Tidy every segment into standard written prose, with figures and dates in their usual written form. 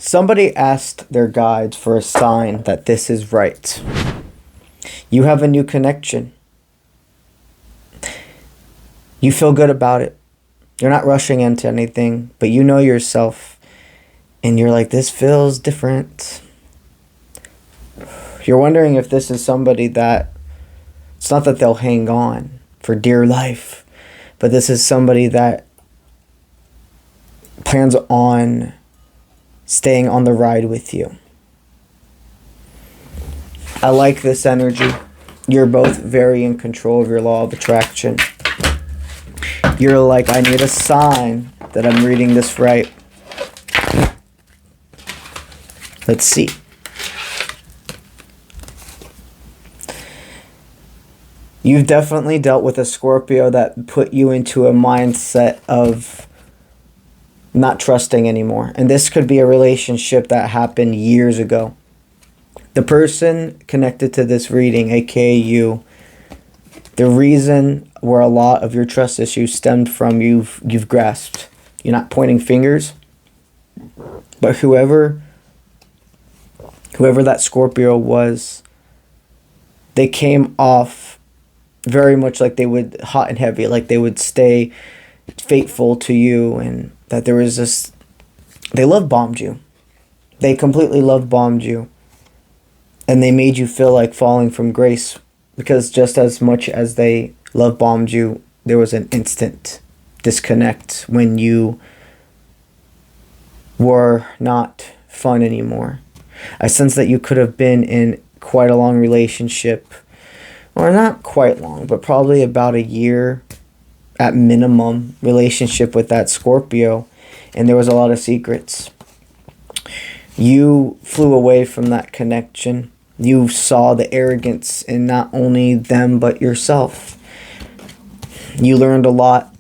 Somebody asked their guides for a sign that this is right. You have a new connection. You feel good about it. You're not rushing into anything, but you know yourself. And you're like, this feels different. You're wondering if this is somebody that, it's not that they'll hang on for dear life, but this is somebody that plans on staying on the ride with you. I like this energy. You're both very in control of your law of attraction. You're like, I need a sign that I'm reading this right. Let's see. You've definitely dealt with a Scorpio that put you into a mindset of not trusting anymore. And this could be a relationship that happened years ago. The person connected to this reading, aka you, the reason where a lot of your trust issues stemmed from, you've grasped. You're not pointing fingers, but whoever that Scorpio was, they came off very much like they would, hot and heavy, like they would stay faithful to you, and that there was this, they love bombed you. They completely love bombed you. And they made you feel like falling from grace, because just as much as they love bombed you, there was an instant disconnect when you were not fun anymore. I sense that you could have been in quite a long relationship, or not quite long, but probably about a year at minimum relationship with that Scorpio, and there was a lot of secrets. You flew away from that connection. You saw the arrogance in not only them, but yourself. You learned a lot,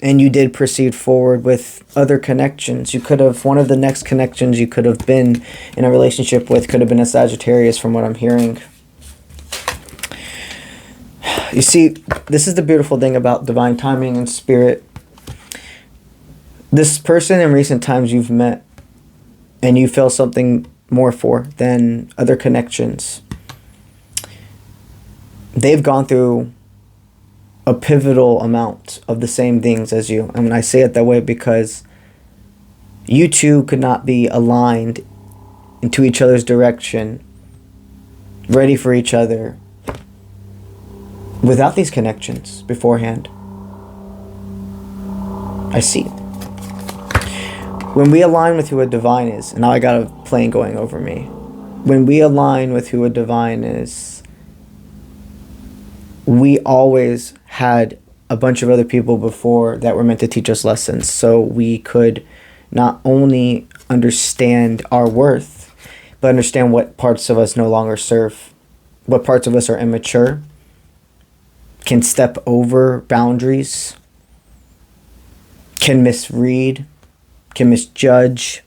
and you did proceed forward with other connections. You could have, one of the next connections you could have been in a relationship with could have been a Sagittarius, from what I'm hearing. You see, this is the beautiful thing about divine timing and spirit. This person in recent times you've met, and you feel something more for than other connections. They've gone through a pivotal amount of the same things as you. And when I say it that way, because you two could not be aligned into each other's direction, ready for each other, without these connections beforehand. I see it. When we align with who a divine is, and now I got a plane going over me. When we align with who a divine is, we always had a bunch of other people before that were meant to teach us lessons, so we could not only understand our worth, but understand what parts of us no longer serve, what parts of us are immature, can step over boundaries, can misread, can misjudge,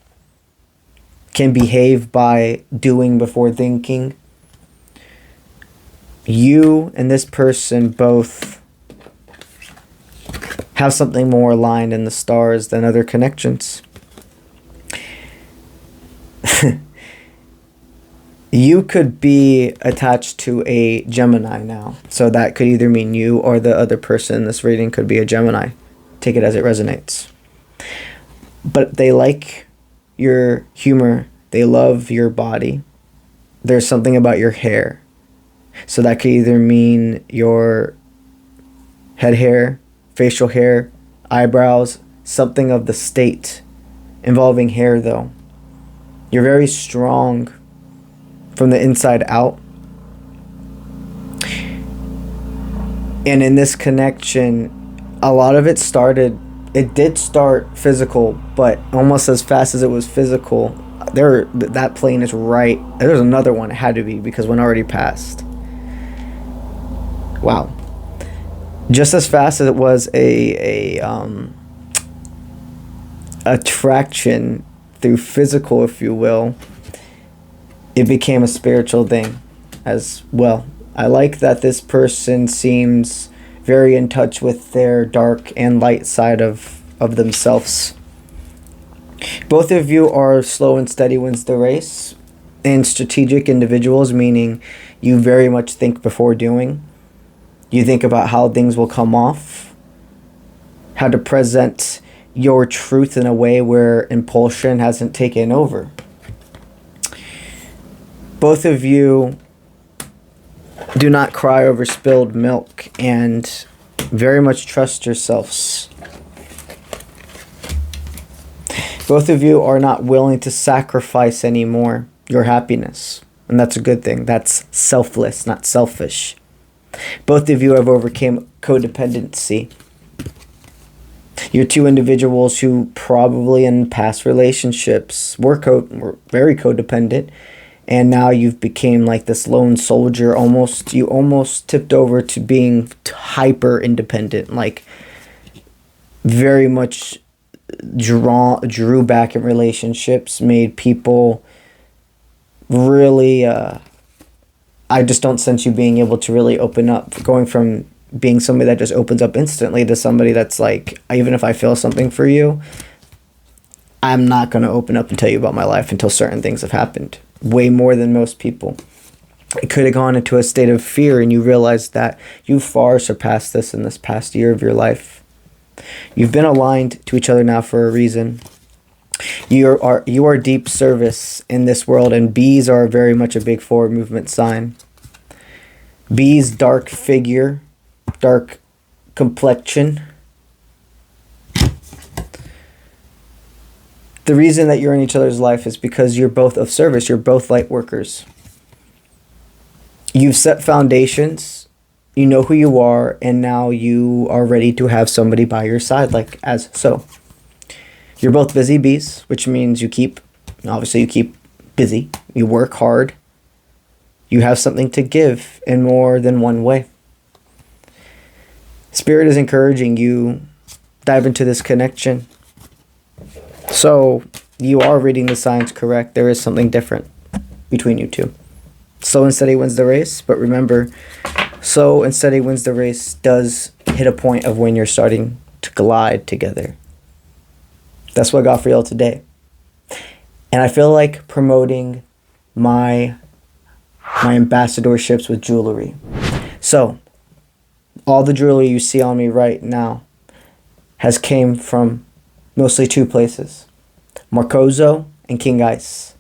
can behave by doing before thinking. You and this person both have something more aligned in the stars than other connections. You could be attached to a Gemini now. So that could either mean you or the other person in this reading could be a Gemini. Take it as it resonates. But they like your humor. They love your body. There's something about your hair. So that could either mean your head hair, facial hair, eyebrows, something of the state involving hair though. You're very strong from the inside out. And in this connection, a lot of it did start physical, but almost as fast as it was physical, that plane is right. There's another one, it had to be, because one already passed. Wow. Just as fast as it was a attraction through physical, if you will, it became a spiritual thing as well. I like that this person seems very in touch with their dark and light side of themselves. Both of you are slow and steady wins the race, and strategic individuals, meaning you very much think before doing. You think about how things will come off, how to present your truth in a way where impulsion hasn't taken over. Both of you do not cry over spilled milk and very much trust yourselves. Both of you are not willing to sacrifice anymore your happiness. And that's a good thing. That's selfless, not selfish. Both of you have overcome codependency. You're two individuals who probably in past relationships were very codependent. And now you've became like this lone soldier. You almost tipped over to being hyper independent. Like very much drew back in relationships, made people really I just don't sense you being able to really open up, going from being somebody that just opens up instantly to somebody that's like, even if I feel something for you, I'm not going to open up and tell you about my life until certain things have happened. Way more than most people. It could have gone into a state of fear, and you realize that you far surpassed this in this past year of your life. You've been aligned to each other now for a reason. You are deep service in this world, and bees are very much a big forward movement sign. Bees, dark figure, dark complexion. The reason that you're in each other's life is because you're both of service. You're both light workers. You've set foundations. You know who you are, and now you are ready to have somebody by your side, like as so. You're both busy bees, which means you keep busy. You work hard. You have something to give in more than one way. Spirit is encouraging you dive into this connection. So you are reading the signs correct. There is something different between you two. Slow and steady wins the race, but remember, slow and steady wins the race does hit a point of when you're starting to glide together. That's what I got for y'all today. And I feel like promoting my ambassadorships with jewelry. So, all the jewelry you see on me right now has came from mostly two places. Marcozo and King Ice.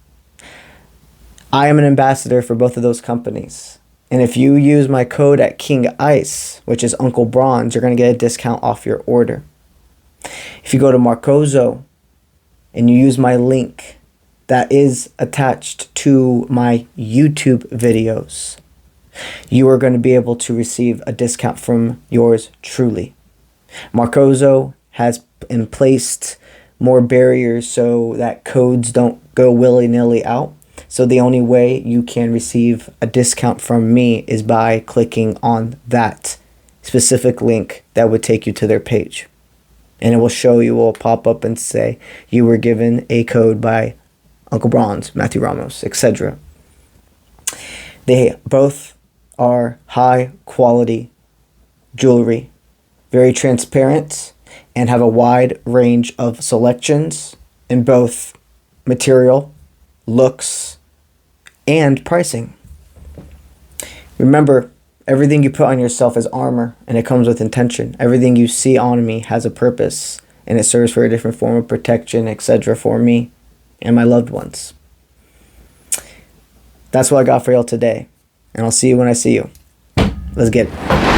I am an ambassador for both of those companies. And if you use my code at King Ice, which is Uncle Bronze, you're going to get a discount off your order. If you go to Marcozo and you use my link that is attached to my YouTube videos, you are going to be able to receive a discount from yours truly. Marcozo has placed more barriers so that codes don't go willy-nilly out. So the only way you can receive a discount from me is by clicking on that specific link that would take you to their page. And it will show you, will pop up and say you were given a code by Uncle Bronze, Matthew Ramos, etc. They both are high quality jewelry, very transparent, and have a wide range of selections in both material, looks, and pricing. Remember, everything you put on yourself is armor, and it comes with intention. Everything you see on me has a purpose, and it serves for a different form of protection, etc. for me and my loved ones. That's what I got for y'all today, and I'll see you when I see you. Let's get it.